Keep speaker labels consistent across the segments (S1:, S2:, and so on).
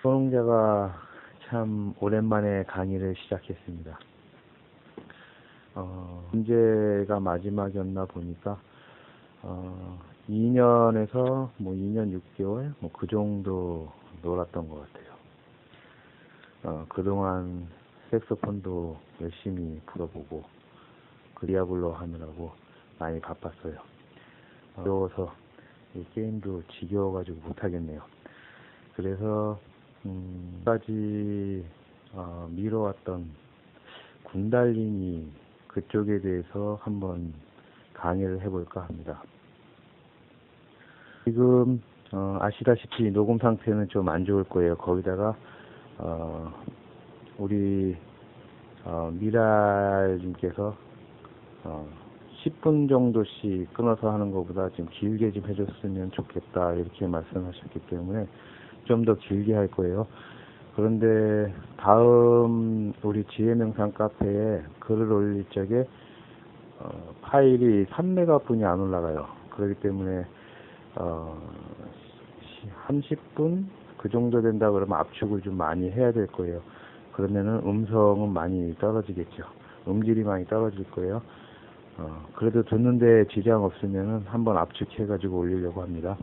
S1: 소농자가 참 오랜만에 강의를 시작했습니다. 문제가 마지막이었나 보니까 2년에서 2년 6개월 그 정도 놀았던 것 같아요. 그동안 색소폰도 열심히 불어보고 그리아블로 하느라고 많이 바빴어요. 어려워서 이 게임도 지겨워가지고 못하겠네요. 그래서 까지 미뤄왔던 군달리니 그쪽에 대해서 한번 강의를 해볼까 합니다. 지금 아시다시피 녹음 상태는 좀 안 좋을 거예요. 거기다가 우리 미랄님께서 10분 정도씩 끊어서 하는 것보다 좀 길게 좀 해줬으면 좋겠다 이렇게 말씀하셨기 때문에 좀 더 길게 할 거예요. 그런데 다음 우리 지혜명상 카페에 글을 올릴 적에 파일이 3메가분이 안 올라가요. 그렇기 때문에 30분 그 정도 된다 그러면 압축을 좀 많이 해야 될 거예요. 그러면은 음성은 많이 떨어지겠죠. 음질이 많이 떨어질 거예요. 그래도 듣는데 지장 없으면은 한번 압축해 가지고 올리려고 합니다.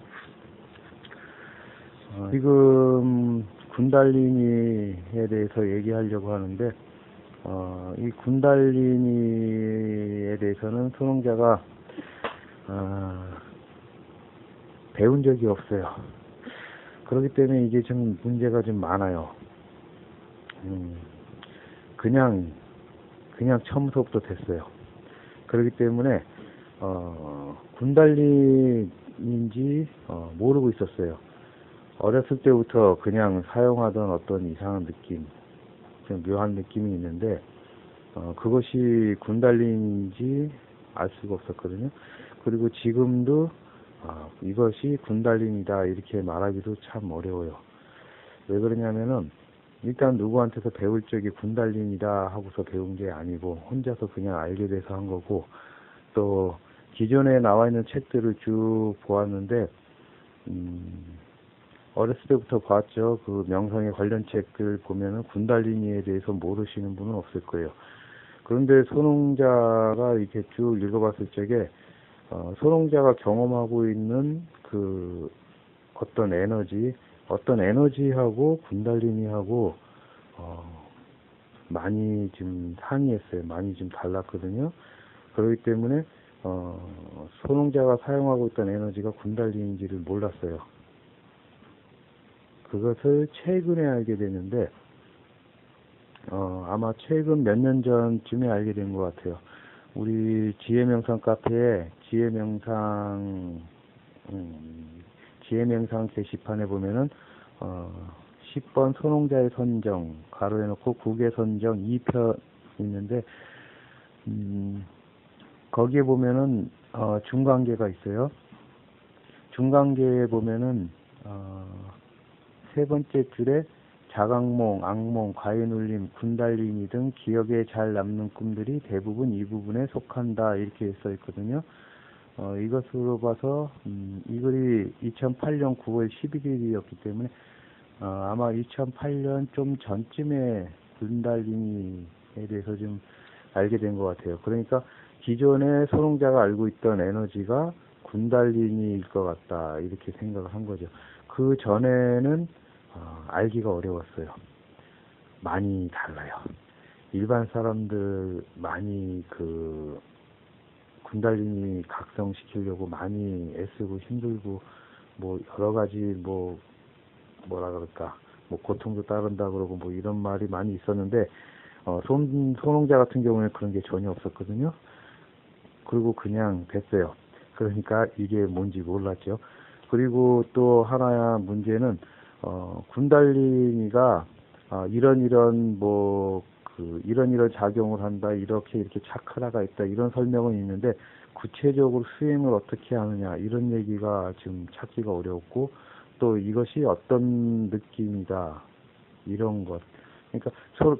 S1: 지금 군달리니에 대해서 얘기하려고 하는데 이 군달리니에 대해서는 소농자가 배운 적이 없어요. 그렇기 때문에 이게 좀 문제가 좀 많아요. 그냥 처음부터 됐어요. 그렇기 때문에 군달리니인지 모르고 있었어요. 어렸을 때부터 그냥 사용하던 어떤 이상한 느낌, 좀 묘한 느낌이 있는데 그것이 군달리니인지 알 수가 없었거든요. 그리고 지금도 이것이 군달리니다 이렇게 말하기도 참 어려워요. 왜 그러냐면은 일단 누구한테서 배울 적이 군달리니다 하고서 배운 게 아니고 혼자서 그냥 알게 돼서 한 거고, 또 기존에 나와 있는 책들을 쭉 보았는데 어렸을 때부터 봤죠. 그 명성에 관련 책들 보면은 군달리니에 대해서 모르시는 분은 없을 거예요. 그런데 소농자가 이렇게 쭉 읽어봤을 적에 소농자가 경험하고 있는 그 어떤 에너지하고 군달리니하고 많이 좀 상이했어요. 많이 좀 달랐거든요. 그렇기 때문에 소농자가 사용하고 있던 에너지가 군달리니인지를 몰랐어요. 그것을 최근에 알게 되는데 아마 최근 몇 년 전쯤에 알게 된 것 같아요. 우리 지혜명상 카페에 지혜명상 게시판에 보면은 10번 소농자의 선정 가로해 놓고 국의 선정 2편 있는데 거기에 보면은 중간계가 있어요. 중간계에 보면은 세 번째 줄에 자각몽, 악몽, 과유눌림, 군달리니 등 기억에 잘 남는 꿈들이 대부분 이 부분에 속한다 이렇게 써 있거든요. 이것으로 봐서 이 글이 2008년 9월 11일이었기 때문에 아마 2008년 좀 전쯤에 군달리니에 대해서 좀 알게 된 것 같아요. 그러니까 기존에 소농자가 알고 있던 에너지가 군달리니일 것 같다 이렇게 생각을 한 거죠. 그 전에는 알기가 어려웠어요. 많이 달라요. 일반 사람들 많이 그 군달리니 각성시키려고 많이 애쓰고 힘들고 여러 가지 뭐라 그럴까 고통도 따른다 그러고 이런 말이 많이 있었는데 소농자 같은 경우에는 그런 게 전혀 없었거든요. 그리고 그냥 됐어요. 그러니까 이게 뭔지 몰랐죠. 그리고 또 하나야 문제는 군달리니가 이런 작용을 한다, 이렇게 차크라가 있다 이런 설명은 있는데 구체적으로 수행을 어떻게 하느냐 이런 얘기가 지금 찾기가 어려웠고, 또 이것이 어떤 느낌이다 이런 것.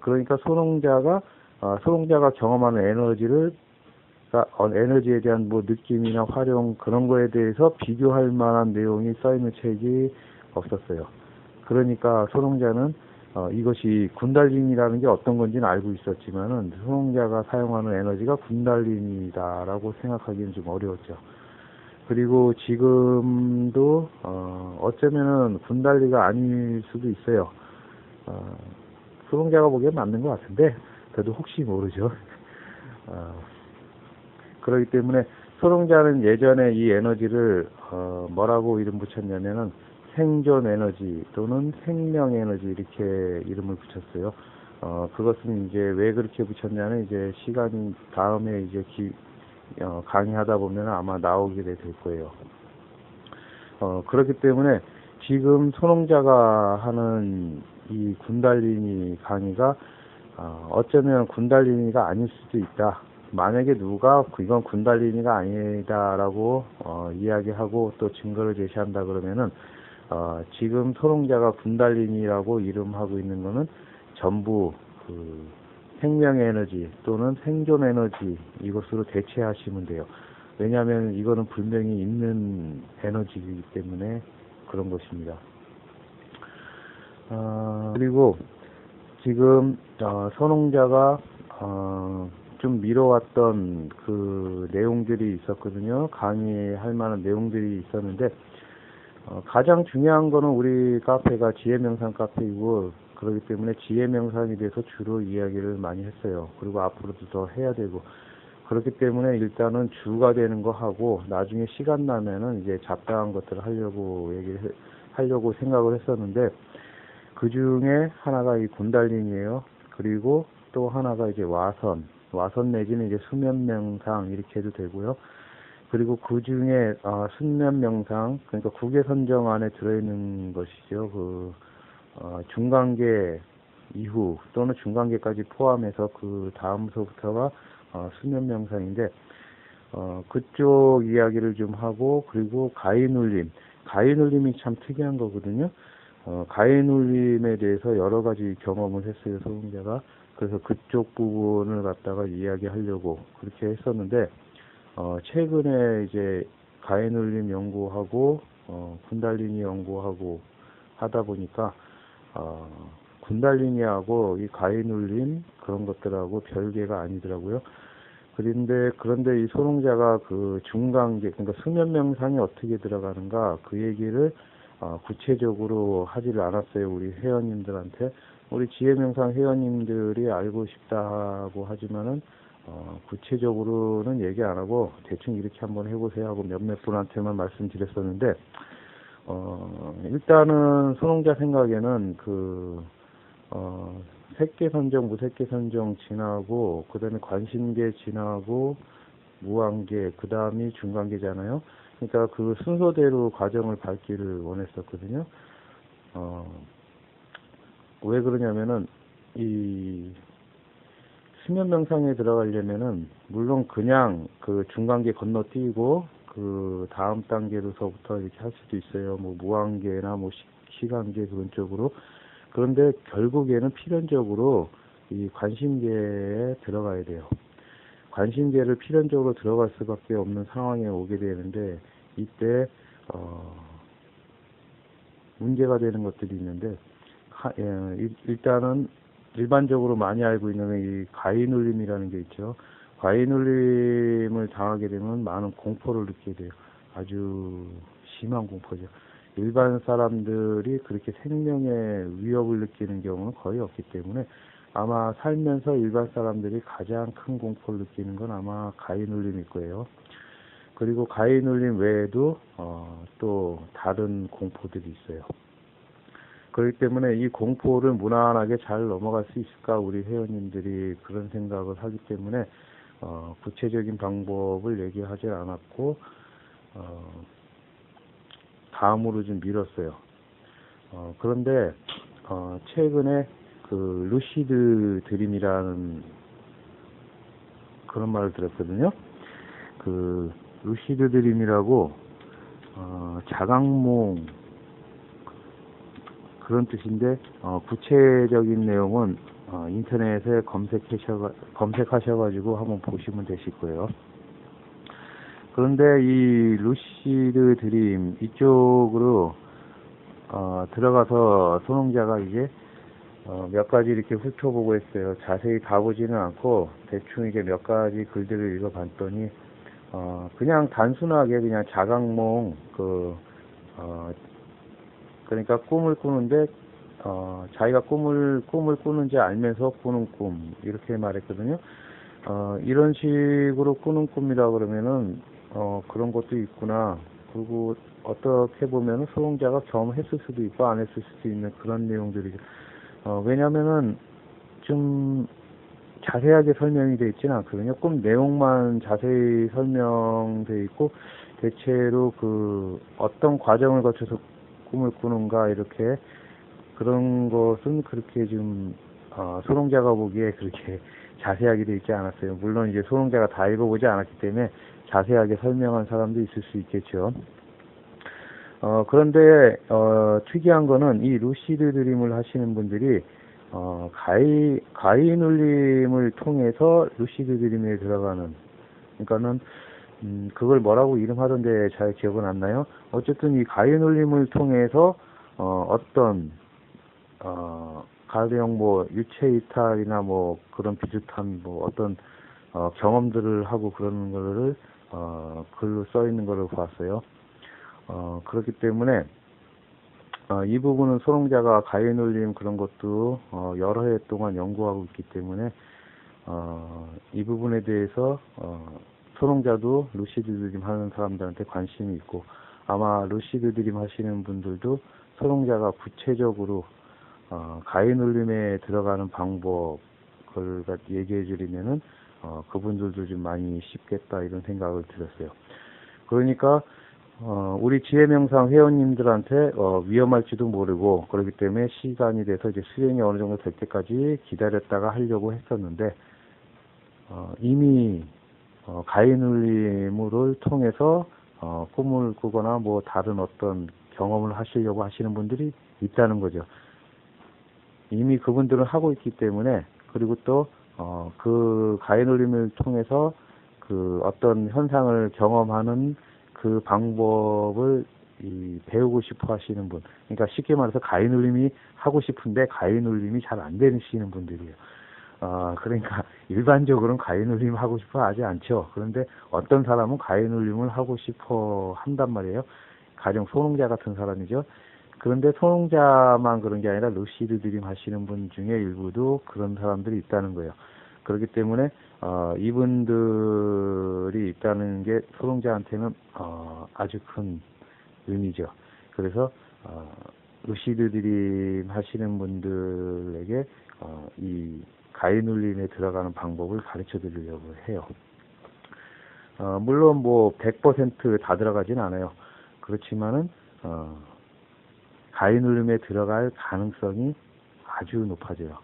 S1: 그러니까 소농자가 경험하는 에너지에 대한 느낌이나 활용 그런 거에 대해서 비교할 만한 내용이 써 있는 책이 없었어요. 그러니까 손흥자는 이것이 군달린이라는 게 어떤 건지는 알고 있었지만은 손흥자가 사용하는 에너지가 군달린이다라고 생각하기는 좀 어려웠죠. 그리고 지금도 어쩌면은 군달리가 아닐 수도 있어요. 손흥자가 보기엔 맞는 것 같은데 그래도 혹시 모르죠. 그렇기 때문에 손흥자는 예전에 이 에너지를 뭐라고 이름 붙였냐면은 생존 에너지 또는 생명 에너지 이렇게 이름을 붙였어요. 그것은 이제 왜 그렇게 붙였냐면 이제 시간이 다음에 이제 강의하다 보면 아마 나오게 될 거예요. 그렇기 때문에 지금 손흥자가 하는 이 군달리니 강의가 어쩌면 군달리니가 아닐 수도 있다. 만약에 누가 이건 군달리니가 아니다라고 이야기하고 또 증거를 제시한다 그러면은 지금 손흥자가 군달리니라고 이름하고 있는 거는 전부 그 생명의 에너지 또는 생존 에너지 이것으로 대체하시면 돼요. 왜냐하면 이거는 분명히 있는 에너지이기 때문에 그런 것입니다. 그리고 지금 손흥자가 좀 미뤄왔던 그 내용들이 있었거든요. 강의할 만한 내용들이 있었는데 가장 중요한 거는 우리 카페가 지혜명상 카페이고 그렇기 때문에 지혜명상에 대해서 주로 이야기를 많이 했어요. 그리고 앞으로도 더 해야 되고 그렇기 때문에 일단은 주가 되는 거 하고 나중에 시간 나면은 이제 잡다한 것들을 하려고 생각을 했었는데 그 중에 하나가 이 군달린이에요. 그리고 또 하나가 이제 와선 내지는 이제 수면 명상 이렇게 해도 되고요. 그리고 그 중에 수면 명상 그러니까 국외선정 안에 들어있는 것이죠. 중간계 이후 또는 중간계까지 포함해서 그 다음서부터가 수면 명상인데 그쪽 이야기를 좀 하고 그리고 가위눌림이 참 특이한 거거든요. 가위눌림에 대해서 여러 가지 경험을 했어요, 손흥자가. 그래서 그쪽 부분을 갖다가 이야기하려고 그렇게 했었는데 최근에 이제 가위눌림 연구하고 군달리니 연구하고 하다 보니까 군달리니하고 이 가위눌림 그런 것들하고 별개가 아니더라고요. 그런데 이 손흥자가 그 중간계 그러니까 수면 명상이 어떻게 들어가는가 그 얘기를 구체적으로 하지를 않았어요. 우리 회원님들한테. 우리 지혜명상 회원님들이 알고 싶다고 하지만은 구체적으로는 얘기 안 하고 대충 이렇게 한번 해보세요 하고 몇몇 분한테만 말씀드렸었는데 일단은 손흥자 생각에는 색계선정, 무색계선정 지나고 그 다음에 관심계 지나고 무한계 그 다음이 중간계잖아요. 그러니까 그 순서대로 과정을 밟기를 원했었거든요. 왜 그러냐면은 이 수면 명상에 들어가려면은 물론 그냥 그 중간계 건너뛰고 그 다음 단계로서부터 이렇게 할 수도 있어요. 뭐 무한계나 뭐 시간계 그런 쪽으로. 그런데 결국에는 필연적으로 이 관심계에 들어가야 돼요. 관심계를 필연적으로 들어갈 수밖에 없는 상황에 오게 되는데 이때 문제가 되는 것들이 있는데 일단은 일반적으로 많이 알고 있는 이 가위눌림이라는 게 있죠. 가위눌림을 당하게 되면 많은 공포를 느끼게 돼요. 아주 심한 공포죠. 일반 사람들이 그렇게 생명의 위협을 느끼는 경우는 거의 없기 때문에 아마 살면서 일반 사람들이 가장 큰 공포를 느끼는 건 아마 가위눌림일 거예요. 그리고 가위눌림 외에도 또 다른 공포들이 있어요. 그렇기 때문에 이 공포를 무난하게 잘 넘어갈 수 있을까 우리 회원님들이 그런 생각을 하기 때문에 구체적인 방법을 얘기하지 않았고 다음으로 좀 미뤘어요. 그런데 최근에 그 루시드 드림이라는 그런 말을 들었거든요. 그 루시드 드림이라고 자각몽 그런 뜻인데 구체적인 내용은 인터넷에 검색하셔가지고 한번 보시면 되실 거예요. 그런데 이 루시드 드림 이쪽으로 들어가서 손흥자가 이제 몇 가지 이렇게 훑어보고 했어요. 자세히 다 보지는 않고 대충 이게 몇 가지 글들을 읽어봤더니 그냥 단순하게 그냥 자각몽 그러니까 꿈을 꾸는데 자기가 꿈을 꾸는지 알면서 꾸는 꿈 이렇게 말했거든요. 이런 식으로 꾸는 꿈이라 그러면은 그런 것도 있구나. 그리고 어떻게 보면은 소홍자가 경험했을 수도 있고 안 했을 수도 있는 그런 내용들이죠. 왜냐면은 좀 자세하게 설명이 되어 있지는 않거든요. 꿈 내용만 자세히 설명되어 있고 대체로 그 어떤 과정을 거쳐서 꿈을 꾸는가 이렇게 그런 것은 그렇게 좀 소롱자가 보기에 그렇게 자세하게 되어 있지 않았어요. 물론 이제 소롱자가 다 읽어보지 않았기 때문에 자세하게 설명한 사람도 있을 수 있겠죠. 그런데 특이한 거는 이 루시드 드림을 하시는 분들이 가위 눌림을 통해서 루시드 드림에 들어가는, 그러니까는 그걸 뭐라고 이름하던데 잘 기억은 안 나요. 어쨌든 이 가위 눌림을 통해서 어떤 가령 뭐 유체 이탈이나 뭐 그런 비슷한 뭐 어떤 경험들을 하고 그러는 거를 글로 써 있는 거를 봤어요. 그렇기 때문에 이 부분은 소롱자가 가위 눌림 그런 것도 여러 해 동안 연구하고 있기 때문에 이 부분에 대해서 소롱자도 루시드 드림 하는 사람들한테 관심이 있고, 아마 루시드 드림 하시는 분들도 소롱자가 구체적으로 가위 눌림에 들어가는 방법을 얘기해 주리면은 그분들도 좀 많이 쉽겠다 이런 생각을 들었어요. 그러니까 우리 지혜명상 회원님들한테 위험할지도 모르고 그렇기 때문에 시간이 돼서 이제 수행이 어느 정도 될 때까지 기다렸다가 하려고 했었는데 이미 가위 눌림을 통해서 꿈을 꾸거나 뭐 다른 어떤 경험을 하시려고 하시는 분들이 있다는 거죠. 이미 그분들은 하고 있기 때문에, 그리고 또 그 가위 눌림을 통해서 그 어떤 현상을 경험하는 그 방법을 배우고 싶어 하시는 분, 그러니까 쉽게 말해서 가위 눌림이 하고 싶은데 가위 눌림이 잘 안 되시는 분들이에요. 그러니까 일반적으로는 가위 눌림 하고 싶어 하지 않죠. 그런데 어떤 사람은 가위 눌림을 하고 싶어 한단 말이에요. 가령 소롱자 같은 사람이죠. 그런데 소롱자만 그런 게 아니라 루시드 드림 하시는 분 중에 일부도 그런 사람들이 있다는 거예요. 그렇기 때문에 이분들이 있다는 게 소롱자한테는 아주 큰 의미죠. 그래서 루시드 드림 하시는 분들에게 이 가위 눌림에 들어가는 방법을 가르쳐 드리려고 해요. 물론 뭐 100% 다 들어가진 않아요. 그렇지만은 가위 눌림에 들어갈 가능성이 아주 높아져요.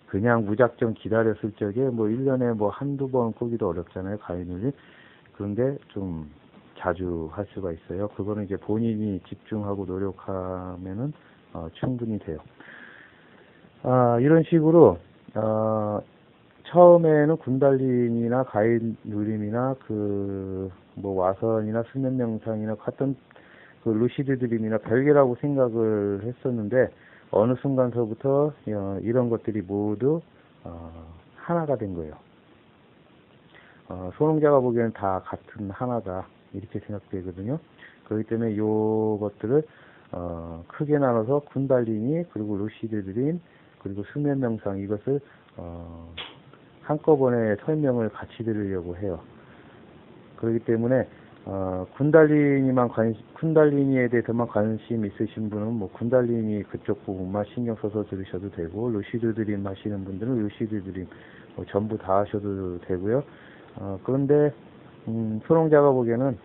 S1: 그냥 무작정 기다렸을 적에 뭐 1년에 뭐 한두 번 꾸기도 어렵잖아요, 가위 눌림. 그런데 좀 자주 할 수가 있어요. 그거는 이제 본인이 집중하고 노력하면은 충분히 돼요. 이런 식으로 처음에는 군달린이나 가위 눌림이나 그 뭐 와선이나 수면 명상이나 같은 그 루시드 드림이나 별개라고 생각을 했었는데 어느 순간서부터 이런 것들이 모두 하나가 된 거예요. 소롱자가 보기에는 다 같은 하나다 이렇게 생각되거든요. 그렇기 때문에 이것들을 크게 나눠서 군달리니 그리고 루시드 드림 그리고 수면 명상 이것을 한꺼번에 설명을 같이 드리려고 해요. 그렇기 때문에 쿤달리니에 대해서만 관심 있으신 분은 뭐 쿤달리니 그쪽 부분만 신경 써서 들으셔도 되고, 루시드 드림 하시는 분들은 루시드 드림 뭐 전부 다 하셔도 되고요. 그런데 소롱자가 보기에는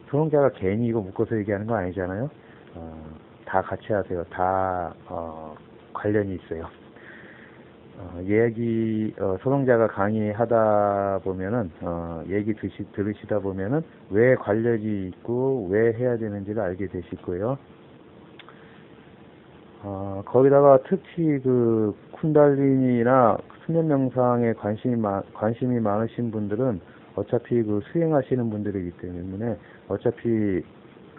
S1: 소롱자가 괜히 이거 묶어서 얘기하는 거 아니잖아요. 다 같이 하세요. 다 관련이 있어요. 소롱자가 강의하다 보면은 얘기 들으시다 보면은 왜 관련이 있고 왜 해야 되는지를 알게 되실 거예요. 거기다가 특히 그 쿤달리니나 수면 명상에 관심이 많으신 분들은 어차피 그 수행하시는 분들이기 때문에 어차피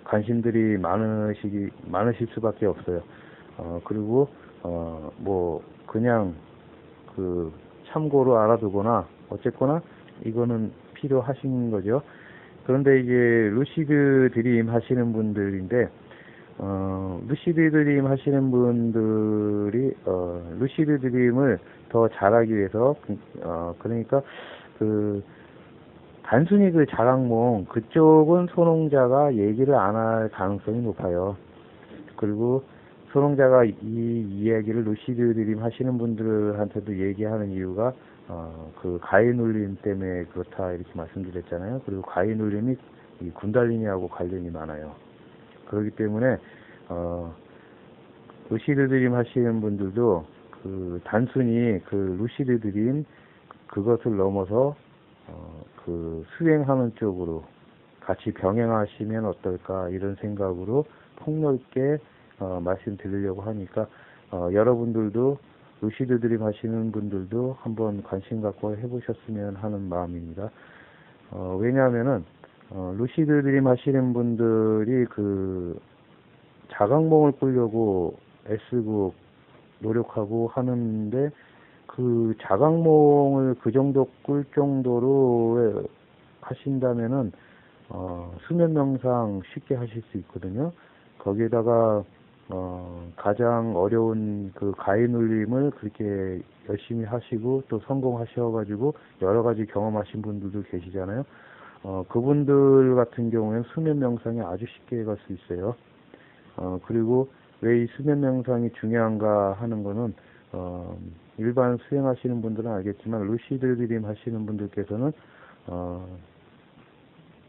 S1: 관심들이 많으실 수밖에 없어요. 그리고 뭐 그냥 그 참고로 알아두거나 어쨌거나 이거는 필요하신 거죠. 그런데 이제 루시드 드림 하시는 분들인데 루시드 드림 하시는 분들이 루시드 드림을 더 잘하기 위해서 그러니까 그 단순히 그 자각몽 그쪽은 소농자가 얘기를 안 할 가능성이 높아요. 그리고 소농자가 이 이야기를 루시드 드림 하시는 분들한테도 얘기하는 이유가 그 가위 눌림 때문에 그렇다 이렇게 말씀드렸잖아요. 그리고 가위 눌림이 이 군달리니하고 관련이 많아요. 그렇기 때문에 루시드 드림 하시는 분들도 그 단순히 그 루시드 드림 그것을 넘어서 그 수행하는 쪽으로 같이 병행하시면 어떨까 이런 생각으로 폭넓게 말씀드리려고 하니까 여러분들도 루시드 드림 하시는 분들도 한번 관심 갖고 해보셨으면 하는 마음입니다. 왜냐하면은 루시드 드림 하시는 분들이 그 자각몽을 꾸려고 애쓰고 노력하고 하는데 그 자각몽을 그 정도 꿀 정도로 하신다면은 수면 명상 쉽게 하실 수 있거든요. 거기에다가 가장 어려운 그 가위 눌림을 그렇게 열심히 하시고 또 성공하셔가지고 여러 가지 경험하신 분들도 계시잖아요. 그분들 같은 경우에는 수면 명상이 아주 쉽게 갈 수 있어요. 그리고 왜 이 수면 명상이 중요한가 하는 거는 일반 수행하시는 분들은 알겠지만 루시드 드림 하시는 분들께서는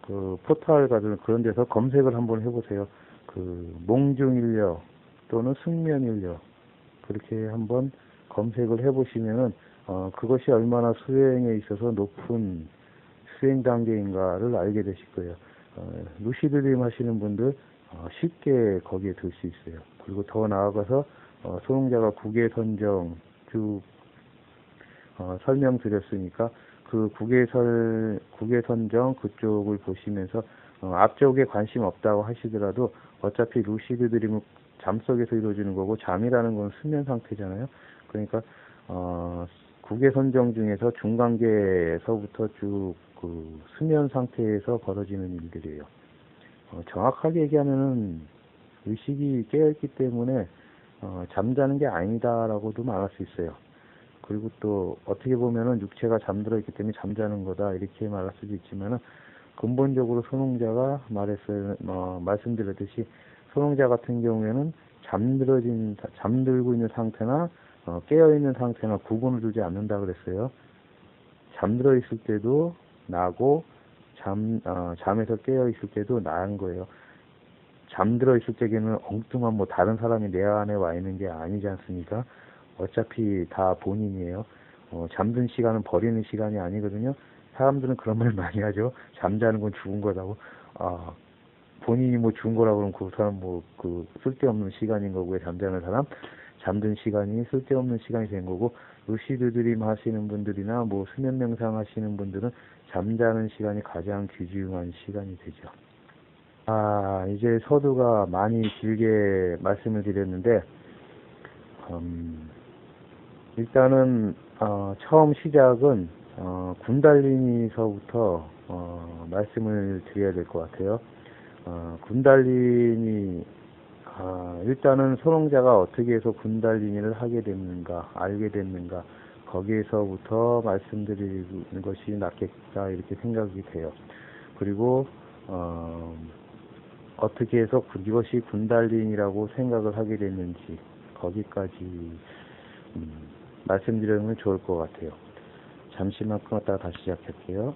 S1: 그 포털 같은 그런 데서 검색을 한번 해보세요. 그 몽중인력 또는 숙면인력 그렇게 한번 검색을 해보시면은 그것이 얼마나 수행에 있어서 높은 수행 단계인가를 알게 되실 거예요. 루시드 드림 하시는 분들 쉽게 거기에 들 수 있어요. 그리고 더 나아가서 소롱자가 국외선정 쭉 설명드렸으니까 그 국외선정 그쪽을 보시면서 앞쪽에 관심 없다고 하시더라도 어차피 루시드 드림은 잠속에서 이루어지는 거고 잠이라는 건 수면 상태잖아요. 그러니까 국외선정 중에서 중간계에서부터 쭉 그 수면 상태에서 벌어지는 일들이에요. 정확하게 얘기하면은 의식이 깨어있기 때문에 잠자는 게 아니다라고도 말할 수 있어요. 그리고 또 어떻게 보면은 육체가 잠들어 있기 때문에 잠자는 거다 이렇게 말할 수도 있지만은 근본적으로 소농자가 말씀드렸듯이 소농자 같은 경우에는 잠들고 있는 상태나 깨어 있는 상태나 구분을 두지 않는다 그랬어요. 잠들어 있을 때도 나고 잠에서 깨어 있을 때도 나은 거예요. 잠들어 있을 때에는 엉뚱한 뭐 다른 사람이 내 안에 와 있는 게 아니지 않습니까? 어차피 다 본인이에요. 잠든 시간은 버리는 시간이 아니거든요. 사람들은 그런 말 많이 하죠. 잠자는 건 죽은 거라고. 본인이 뭐 죽은 거라고 그러면 그 사람 뭐 그 쓸데없는 시간인 거고 왜 잠자는 사람? 잠든 시간이 쓸데없는 시간이 된 거고 루시드 드림 하시는 분들이나 뭐 수면 명상 하시는 분들은 잠자는 시간이 가장 귀중한 시간이 되죠. 이제 서두가 많이 길게 말씀을 드렸는데 일단은 처음 시작은 군달리니서부터 말씀을 드려야 될 것 같아요. 군달리니 일단은 소롱자가 어떻게 해서 군달리니를 하게 됐는가 알게 됐는가 거기에서부터 말씀드리는 것이 낫겠다 이렇게 생각이 돼요. 그리고 어떻게 해서 이것이 군달리니라고 생각을 하게 됐는지 거기까지 말씀드리면 좋을 것 같아요. 잠시만 끊었다가 다시 시작할게요.